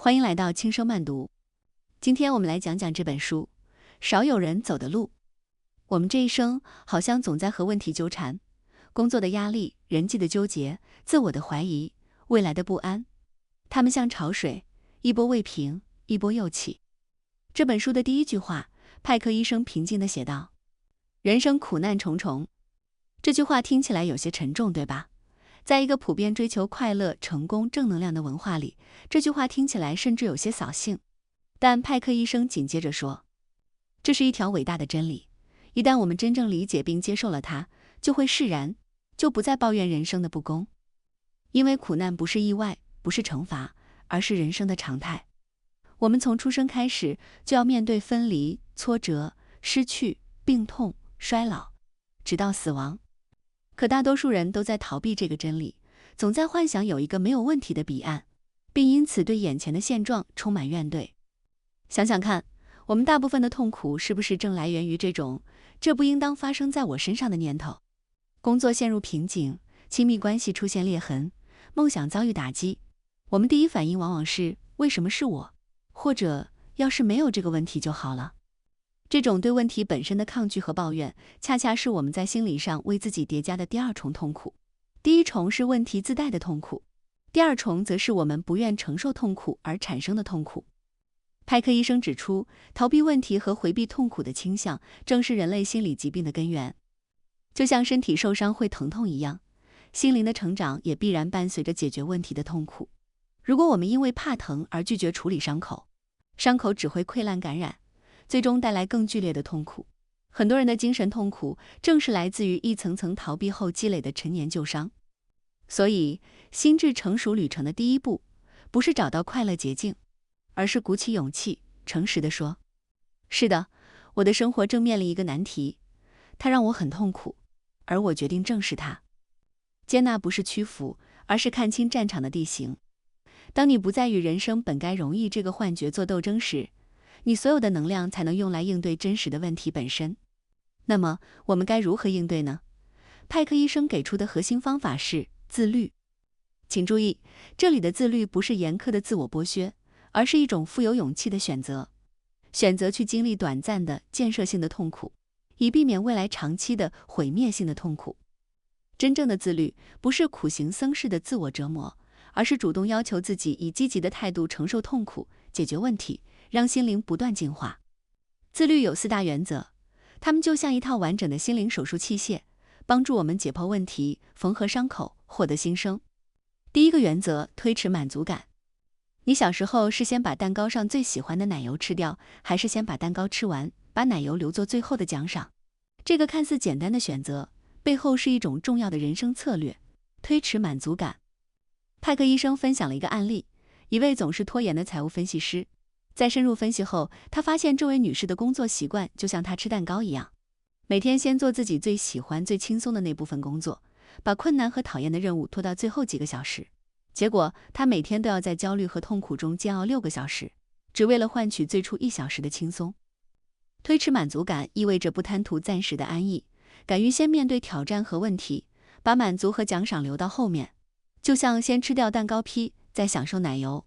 欢迎来到轻声慢读。今天我们来讲讲这本书《少有人走的路》。我们这一生好像总在和问题纠缠，工作的压力、人际的纠结、自我的怀疑、未来的不安，它们像潮水，一波未平，一波又起。这本书的第一句话，派克医生平静地写道：人生苦难重重。这句话听起来有些沉重，对吧？在一个普遍追求快乐、成功、正能量的文化里，这句话听起来甚至有些扫兴。但派克医生紧接着说，这是一条伟大的真理，一旦我们真正理解并接受了它，就会释然，就不再抱怨人生的不公。因为苦难不是意外，不是惩罚，而是人生的常态。我们从出生开始，就要面对分离、挫折、失去、病痛、衰老，直到死亡。可大多数人都在逃避这个真理，总在幻想有一个没有问题的彼岸，并因此对眼前的现状充满怨怼。想想看，我们大部分的痛苦是不是正来源于这不应当发生在我身上的念头？工作陷入瓶颈，亲密关系出现裂痕，梦想遭遇打击，我们第一反应往往是为什么是我？或者要是没有这个问题就好了。这种对问题本身的抗拒和抱怨，恰恰是我们在心理上为自己叠加的第二重痛苦。第一重是问题自带的痛苦，第二重则是我们不愿承受痛苦而产生的痛苦。派克医生指出，逃避问题和回避痛苦的倾向，正是人类心理疾病的根源。就像身体受伤会疼痛一样，心灵的成长也必然伴随着解决问题的痛苦。如果我们因为怕疼而拒绝处理伤口，伤口只会溃烂感染，最终带来更剧烈的痛苦。很多人的精神痛苦正是来自于一层层逃避后积累的陈年旧伤。所以，心智成熟旅程的第一步，不是找到快乐捷径，而是鼓起勇气，诚实地说：是的，我的生活正面临一个难题，它让我很痛苦，而我决定正视它。接纳不是屈服，而是看清战场的地形。当你不再与人生本该容易这个幻觉做斗争时，你所有的能量才能用来应对真实的问题本身。那么，我们该如何应对呢？派克医生给出的核心方法是自律。请注意，这里的自律不是严苛的自我剥削，而是一种富有勇气的选择。选择去经历短暂的建设性的痛苦，以避免未来长期的毁灭性的痛苦。真正的自律，不是苦行僧式的自我折磨，而是主动要求自己以积极的态度承受痛苦，解决问题，让心灵不断进化。自律有4大原则，它们就像一套完整的心灵手术器械，帮助我们解剖问题，缝合伤口，获得新生。第一个原则，推迟满足感。你小时候是先把蛋糕上最喜欢的奶油吃掉，还是先把蛋糕吃完，把奶油留作最后的奖赏？这个看似简单的选择，背后是一种重要的人生策略，推迟满足感。派克医生分享了一个案例，一位总是拖延的财务分析师，在深入分析后，他发现这位女士的工作习惯就像她吃蛋糕一样，每天先做自己最喜欢、最轻松的那部分工作，把困难和讨厌的任务拖到最后几个小时。结果，她每天都要在焦虑和痛苦中煎熬6个小时，只为了换取最初1小时的轻松。推迟满足感意味着不贪图暂时的安逸，敢于先面对挑战和问题，把满足和奖赏留到后面，就像先吃掉蛋糕坯，再享受奶油。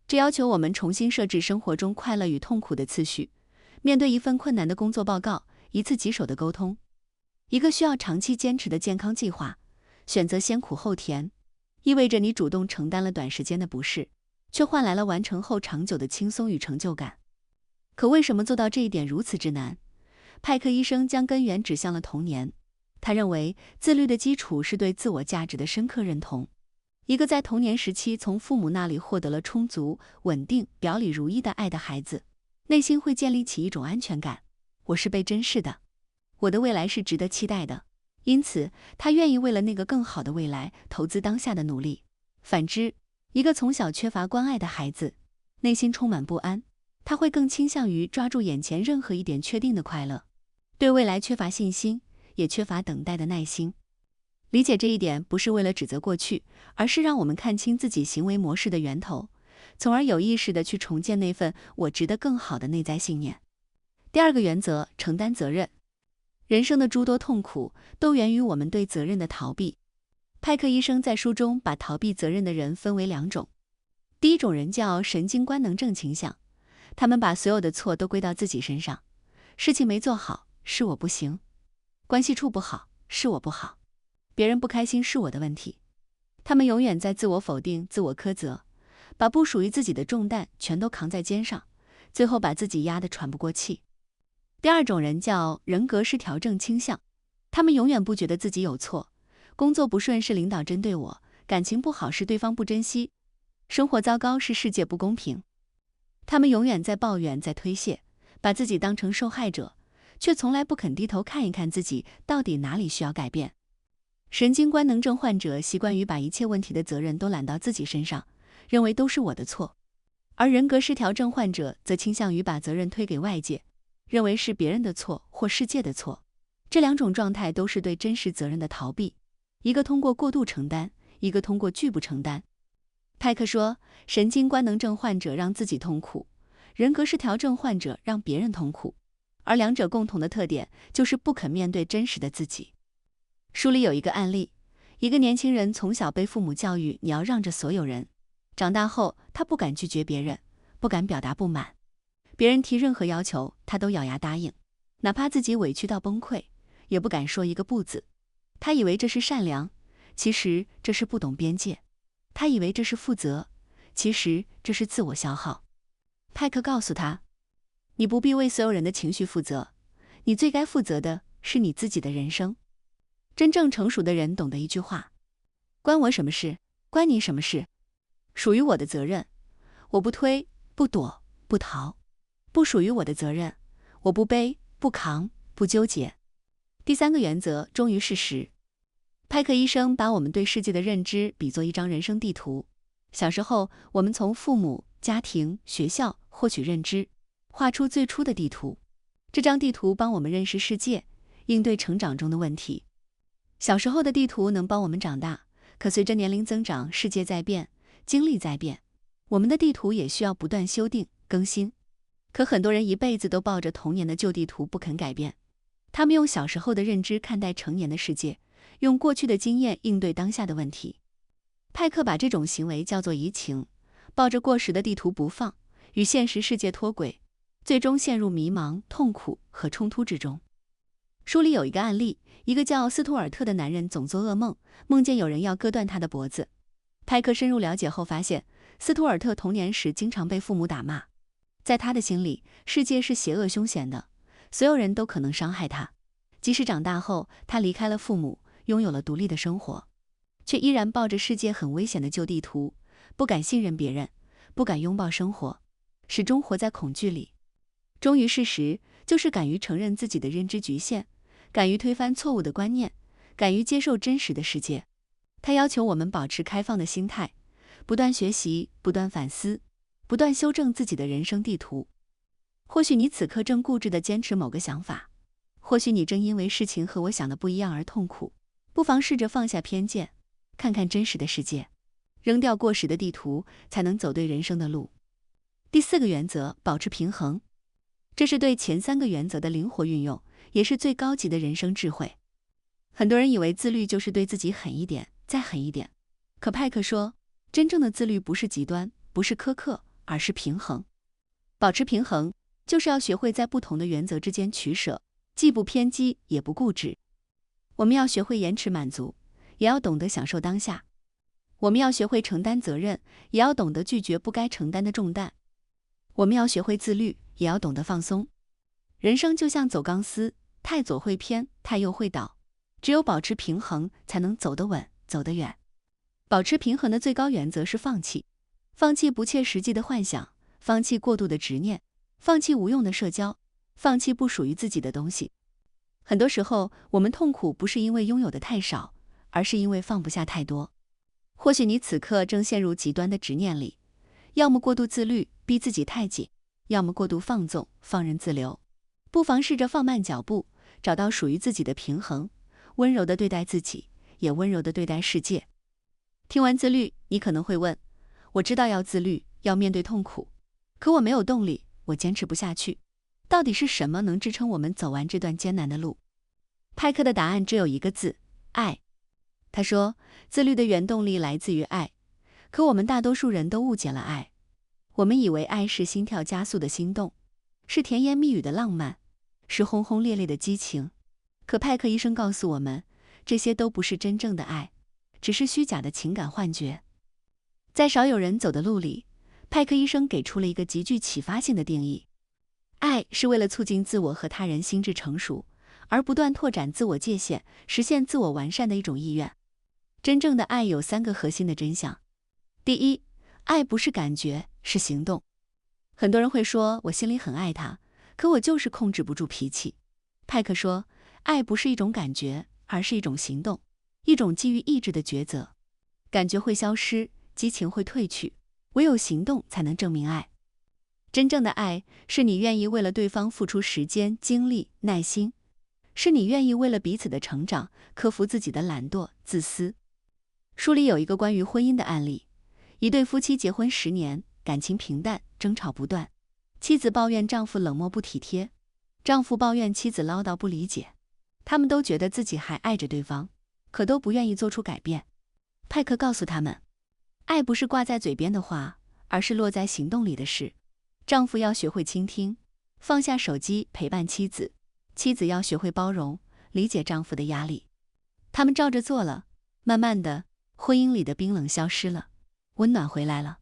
这要求我们重新设置生活中快乐与痛苦的次序，面对一份困难的工作报告，一次棘手的沟通，一个需要长期坚持的健康计划，选择先苦后甜，意味着你主动承担了短时间的不适，却换来了完成后长久的轻松与成就感。可为什么做到这一点如此之难？派克医生将根源指向了童年。他认为，自律的基础是对自我价值的深刻认同。一个在童年时期从父母那里获得了充足、稳定、表里如一的爱的孩子，内心会建立起一种安全感，我是被珍视的，我的未来是值得期待的。因此，他愿意为了那个更好的未来投资当下的努力。反之，一个从小缺乏关爱的孩子，内心充满不安，他会更倾向于抓住眼前任何一点确定的快乐，对未来缺乏信心，也缺乏等待的耐心。理解这一点不是为了指责过去，而是让我们看清自己行为模式的源头，从而有意识地去重建那份我值得更好的内在信念。第二个原则，承担责任。人生的诸多痛苦都源于我们对责任的逃避。派克医生在书中把逃避责任的人分为2种。第一种人叫神经官能症倾向，他们把所有的错都归到自己身上，事情没做好是我不行，关系处不好是我不好，别人不开心是我的问题。他们永远在自我否定、自我苛责，把不属于自己的重担全都扛在肩上，最后把自己压得喘不过气。第二种人叫人格失调症倾向，他们永远不觉得自己有错，工作不顺是领导针对我，感情不好是对方不珍惜，生活糟糕是世界不公平。他们永远在抱怨，在推卸，把自己当成受害者，却从来不肯低头看一看自己到底哪里需要改变。神经官能症患者习惯于把一切问题的责任都揽到自己身上，认为都是我的错，而人格失调症患者则倾向于把责任推给外界，认为是别人的错或世界的错。这两种状态都是对真实责任的逃避，一个通过过度承担，一个通过拒不承担。派克说，神经官能症患者让自己痛苦，人格失调症患者让别人痛苦，而两者共同的特点就是不肯面对真实的自己。书里有一个案例，一个年轻人从小被父母教育你要让着所有人，长大后他不敢拒绝别人，不敢表达不满，别人提任何要求他都咬牙答应，哪怕自己委屈到崩溃，也不敢说一个不字。他以为这是善良，其实这是不懂边界。他以为这是负责，其实这是自我消耗。派克告诉他，你不必为所有人的情绪负责，你最该负责的是你自己的人生。真正成熟的人懂得一句话，关我什么事，关你什么事，属于我的责任，我不推，不躲，不逃；不属于我的责任，我不背，不扛，不纠结。第三个原则，忠于事实。派克医生把我们对世界的认知比作一张人生地图。小时候，我们从父母、家庭、学校获取认知，画出最初的地图。这张地图帮我们认识世界，应对成长中的问题。小时候的地图能帮我们长大，可随着年龄增长，世界在变，经历在变，我们的地图也需要不断修订、更新。可很多人一辈子都抱着童年的旧地图不肯改变，他们用小时候的认知看待成年的世界，用过去的经验应对当下的问题。派克把这种行为叫做移情，抱着过时的地图不放，与现实世界脱轨，最终陷入迷茫、痛苦和冲突之中。书里有一个案例，一个叫斯图尔特的男人总做噩梦，梦见有人要割断他的脖子。派克深入了解后发现，斯图尔特童年时经常被父母打骂，在他的心里，世界是邪恶凶险的，所有人都可能伤害他。即使长大后，他离开了父母，拥有了独立的生活，却依然抱着世界很危险的旧地图，不敢信任别人，不敢拥抱生活，始终活在恐惧里。忠于事实，就是敢于承认自己的认知局限，敢于推翻错误的观念，敢于接受真实的世界。他要求我们保持开放的心态，不断学习，不断反思，不断修正自己的人生地图。或许你此刻正固执地坚持某个想法，或许你正因为事情和我想的不一样而痛苦，不妨试着放下偏见，看看真实的世界，扔掉过时的地图，才能走对人生的路。第四个原则，保持平衡。这是对前三个原则的灵活运用，也是最高级的人生智慧。很多人以为自律就是对自己狠一点，再狠一点。可派克说，真正的自律不是极端，不是苛刻，而是平衡。保持平衡，就是要学会在不同的原则之间取舍，既不偏激，也不固执。我们要学会延迟满足，也要懂得享受当下。我们要学会承担责任，也要懂得拒绝不该承担的重担。我们要学会自律，也要懂得放松。人生就像走钢丝，太左会偏，太右会倒，只有保持平衡，才能走得稳，走得远。保持平衡的最高原则是放弃，放弃不切实际的幻想，放弃过度的执念，放弃无用的社交，放弃不属于自己的东西。很多时候，我们痛苦不是因为拥有的太少，而是因为放不下太多。或许你此刻正陷入极端的执念里，要么过度自律，逼自己太紧，要么过度放纵，放任自流。不妨试着放慢脚步，找到属于自己的平衡，温柔地对待自己，也温柔地对待世界。听完自律，你可能会问，我知道要自律，要面对痛苦，可我没有动力，我坚持不下去。到底是什么能支撑我们走完这段艰难的路？派克的答案只有一个字：爱。他说，自律的原动力来自于爱。可我们大多数人都误解了爱，我们以为爱是心跳加速的心动，是甜言蜜语的浪漫，是轰轰烈烈的激情。可派克医生告诉我们，这些都不是真正的爱，只是虚假的情感幻觉。在少有人走的路里，派克医生给出了一个极具启发性的定义：爱是为了促进自我和他人心智成熟，而不断拓展自我界限，实现自我完善的一种意愿。真正的爱有3个核心的真相。第一，爱不是感觉，是行动。很多人会说，我心里很爱他，可我就是控制不住脾气。派克说，爱不是一种感觉，而是一种行动，一种基于意志的抉择。感觉会消失，激情会褪去，唯有行动才能证明爱。真正的爱是你愿意为了对方付出时间、精力、耐心，是你愿意为了彼此的成长，克服自己的懒惰、自私。书里有一个关于婚姻的案例，一对夫妻结婚10年，感情平淡，争吵不断。妻子抱怨丈夫冷漠不体贴，丈夫抱怨妻子唠叨不理解。他们都觉得自己还爱着对方，可都不愿意做出改变。派克告诉他们，爱不是挂在嘴边的话，而是落在行动里的事。丈夫要学会倾听，放下手机陪伴妻子；妻子要学会包容，理解丈夫的压力。他们照着做了，慢慢的，婚姻里的冰冷消失了，温暖回来了。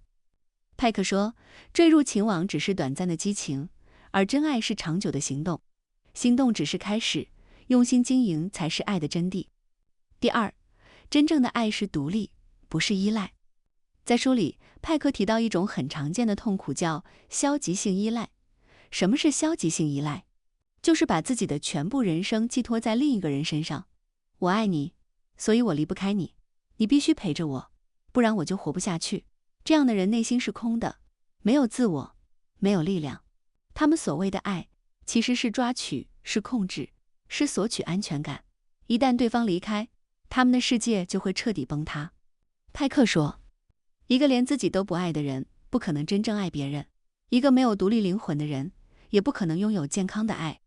派克说，坠入情网只是短暂的激情，而真爱是长久的行动。行动只是开始，用心经营才是爱的真谛。第二，真正的爱是独立，不是依赖。在书里，派克提到一种很常见的痛苦，叫消极性依赖。什么是消极性依赖？就是把自己的全部人生寄托在另一个人身上。我爱你，所以我离不开你，你必须陪着我，不然我就活不下去。这样的人内心是空的，没有自我，没有力量。他们所谓的爱，其实是抓取，是控制，是索取安全感。一旦对方离开，他们的世界就会彻底崩塌。派克说，一个连自己都不爱的人，不可能真正爱别人；一个没有独立灵魂的人，也不可能拥有健康的爱。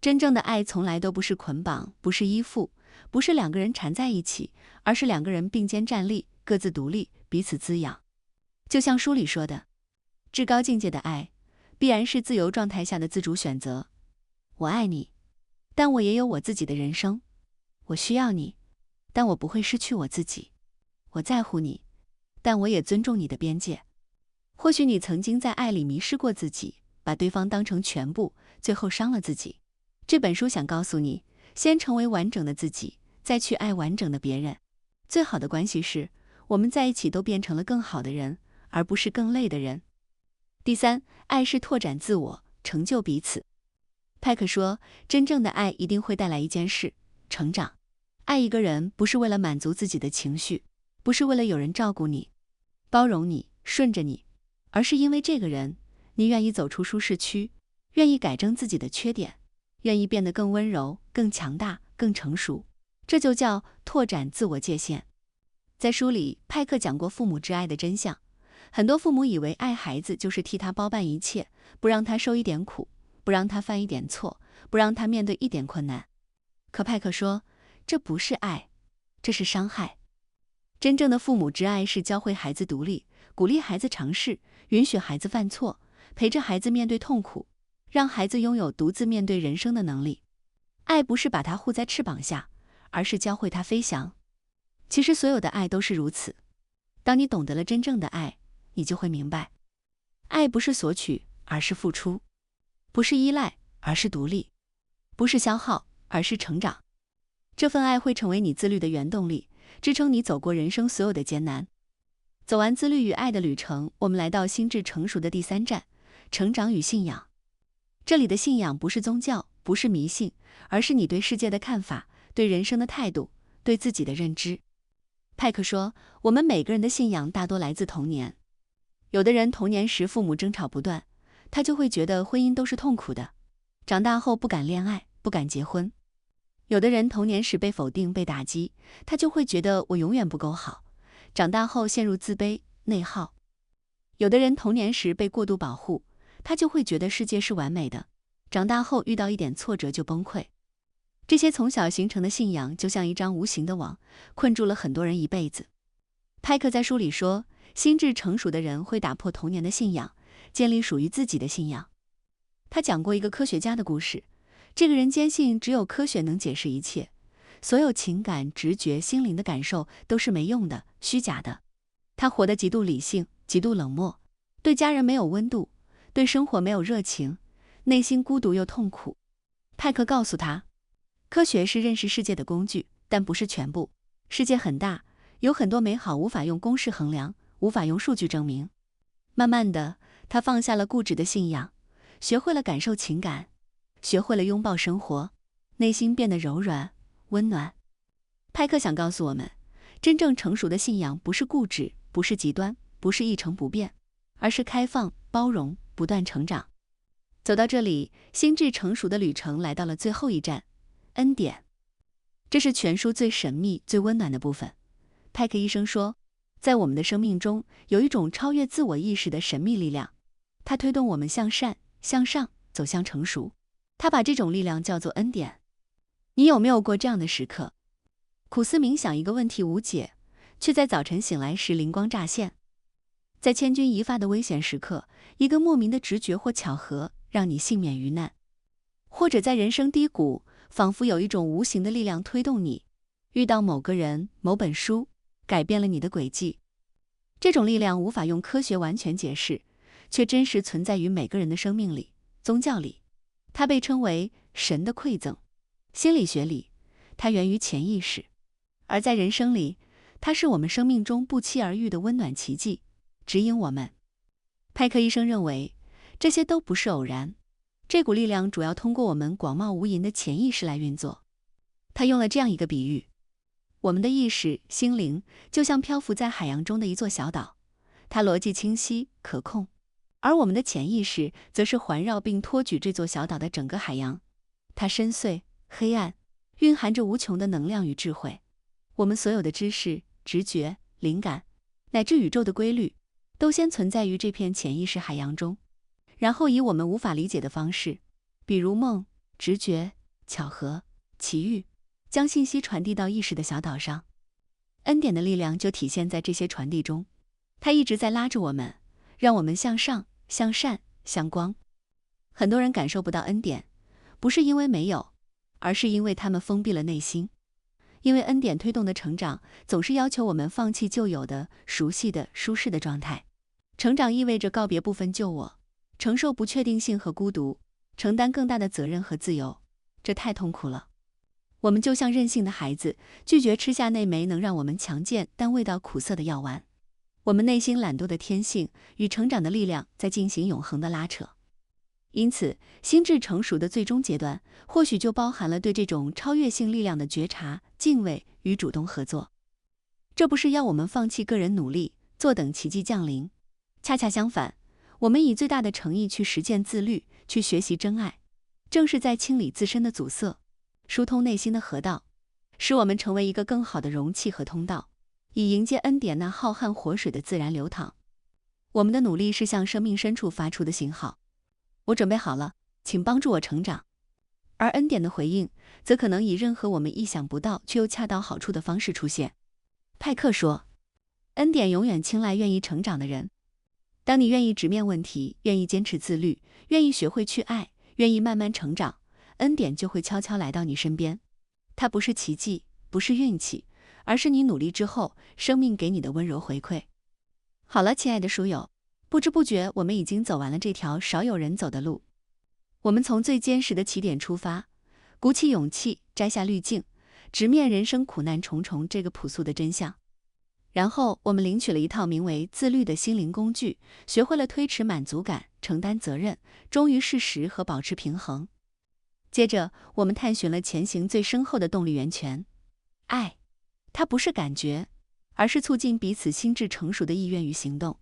真正的爱从来都不是捆绑，不是依附，不是2个人缠在一起，而是2个人并肩站立，各自独立，彼此滋养。就像书里说的，至高境界的爱，必然是自由状态下的自主选择。我爱你，但我也有我自己的人生。我需要你，但我不会失去我自己。我在乎你，但我也尊重你的边界。或许你曾经在爱里迷失过自己，把对方当成全部，最后伤了自己。这本书想告诉你，先成为完整的自己，再去爱完整的别人。最好的关系是，我们在一起都变成了更好的人，而不是更累的人。第三，爱是拓展自我，成就彼此。派克说，真正的爱一定会带来一件事，成长。爱一个人不是为了满足自己的情绪，不是为了有人照顾你、包容你、顺着你，而是因为这个人，你愿意走出舒适区，愿意改正自己的缺点，愿意变得更温柔、更强大、更成熟。这就叫拓展自我界限。在书里，派克讲过父母之爱的真相。很多父母以为爱孩子就是替他包办一切，不让他受一点苦，不让他犯一点错，不让他面对一点困难。可派克说，这不是爱，这是伤害。真正的父母之爱是教会孩子独立，鼓励孩子尝试，允许孩子犯错，陪着孩子面对痛苦，让孩子拥有独自面对人生的能力。爱不是把他护在翅膀下，而是教会他飞翔。其实所有的爱都是如此。当你懂得了真正的爱，你就会明白，爱不是索取，而是付出；不是依赖，而是独立；不是消耗，而是成长。这份爱会成为你自律的原动力，支撑你走过人生所有的艰难。走完自律与爱的旅程，我们来到心智成熟的第3站，成长与信仰。这里的信仰不是宗教，不是迷信，而是你对世界的看法，对人生的态度，对自己的认知。派克说，我们每个人的信仰大多来自童年。有的人童年时父母争吵不断，他就会觉得婚姻都是痛苦的，长大后不敢恋爱，不敢结婚。有的人童年时被否定、被打击，他就会觉得我永远不够好，长大后陷入自卑、内耗。有的人童年时被过度保护，他就会觉得世界是完美的，长大后遇到一点挫折就崩溃。这些从小形成的信仰就像一张无形的网，困住了很多人一辈子。派克在书里说，心智成熟的人会打破童年的信仰，建立属于自己的信仰。他讲过一个科学家的故事，这个人坚信只有科学能解释一切，所有情感、直觉、心灵的感受都是没用的、虚假的。他活得极度理性，极度冷漠，对家人没有温度，对生活没有热情，内心孤独又痛苦。派克告诉他，科学是认识世界的工具，但不是全部。世界很大，有很多美好无法用公式衡量，无法用数据证明。慢慢的，他放下了固执的信仰，学会了感受情感，学会了拥抱生活，内心变得柔软、温暖。派克想告诉我们，真正成熟的信仰不是固执，不是极端，不是一成不变，而是开放、包容、不断成长。走到这里，心智成熟的旅程来到了最后一站，恩典。这是全书最神秘、最温暖的部分。派克医生说，在我们的生命中，有一种超越自我意识的神秘力量，它推动我们向善、向上，走向成熟。他把这种力量叫做恩典。你有没有过这样的时刻？苦思冥想一个问题无解，却在早晨醒来时灵光乍现。在千钧一发的危险时刻，一个莫名的直觉或巧合让你幸免于难。或者在人生低谷，仿佛有一种无形的力量推动你，遇到某个人、某本书，改变了你的轨迹。这种力量无法用科学完全解释，却真实存在于每个人的生命里、宗教里。它被称为神的馈赠。心理学里，它源于潜意识；而在人生里，它是我们生命中不期而遇的温暖奇迹，指引我们。派克医生认为，这些都不是偶然。这股力量主要通过我们广袤无垠的潜意识来运作。他用了这样一个比喻：我们的意识、心灵就像漂浮在海洋中的一座小岛，它逻辑清晰、可控；而我们的潜意识则是环绕并托举这座小岛的整个海洋，它深邃、黑暗，蕴含着无穷的能量与智慧。我们所有的知识、直觉、灵感，乃至宇宙的规律，都先存在于这片潜意识海洋中，然后以我们无法理解的方式，比如梦、直觉、巧合、奇遇，将信息传递到意识的小岛上。恩典的力量就体现在这些传递中，它一直在拉着我们，让我们向上、向善、向光。很多人感受不到恩典，不是因为没有，而是因为他们封闭了内心。因为恩典推动的成长，总是要求我们放弃旧有的、熟悉的、舒适的状态。成长意味着告别部分旧我，承受不确定性和孤独，承担更大的责任和自由，这太痛苦了。我们就像任性的孩子，拒绝吃下那枚能让我们强健但味道苦涩的药丸。我们内心懒惰的天性与成长的力量在进行永恒的拉扯。因此，心智成熟的最终阶段，或许就包含了对这种超越性力量的觉察、敬畏与主动合作。这不是要我们放弃个人努力，坐等奇迹降临。恰恰相反，我们以最大的诚意去实践自律，去学习真爱，正是在清理自身的阻塞，疏通内心的河道，使我们成为一个更好的容器和通道，以迎接恩典那浩瀚活水的自然流淌。我们的努力是向生命深处发出的信号，我准备好了，请帮助我成长。而恩典的回应，则可能以任何我们意想不到却又恰到好处的方式出现。派克说，恩典永远青睐愿意成长的人。当你愿意直面问题，愿意坚持自律，愿意学会去爱，愿意慢慢成长，恩典就会悄悄来到你身边。它不是奇迹，不是运气，而是你努力之后，生命给你的温柔回馈。好了，亲爱的书友，不知不觉我们已经走完了这条少有人走的路。我们从最坚实的起点出发，鼓起勇气，摘下滤镜，直面人生苦难重重这个朴素的真相。然后我们领取了一套名为自律的心灵工具，学会了推迟满足感，承担责任，忠于事实和保持平衡。接着我们探寻了前行最深厚的动力源泉，爱。它不是感觉，而是促进彼此心智成熟的意愿与行动。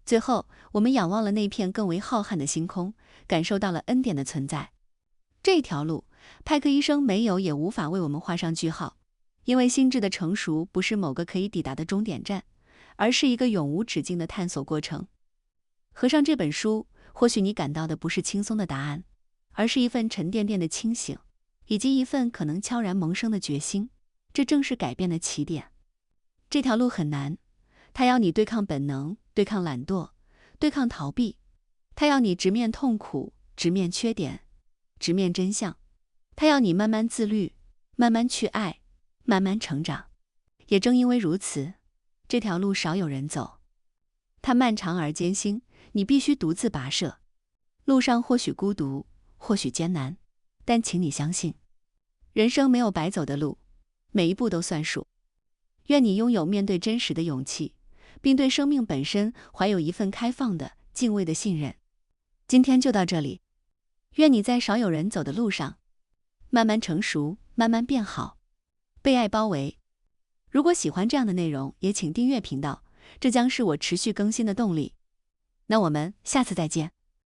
最后我们仰望了那片更为浩瀚的星空，感受到了恩典的存在。这条路，派克医生没有也无法为我们画上句号。因为心智的成熟不是某个可以抵达的终点站，而是一个永无止境的探索过程。合上这本书，或许你感到的不是轻松的答案，而是一份沉甸甸的清醒，以及一份可能悄然萌生的决心。这正是改变的起点。这条路很难，它要你对抗本能，对抗懒惰，对抗逃避。它要你直面痛苦，直面缺点，直面真相。它要你慢慢自律，慢慢去爱，慢慢成长。也正因为如此，这条路少有人走。它漫长而艰辛，你必须独自跋涉。路上或许孤独，或许艰难，但请你相信，人生没有白走的路，每一步都算数。愿你拥有面对真实的勇气，并对生命本身怀有一份开放的、敬畏的信任。今天就到这里，愿你在少有人走的路上，慢慢成熟，慢慢变好，被爱包围。如果喜欢这样的内容，也请订阅频道，这将是我持续更新的动力。那我们下次再见。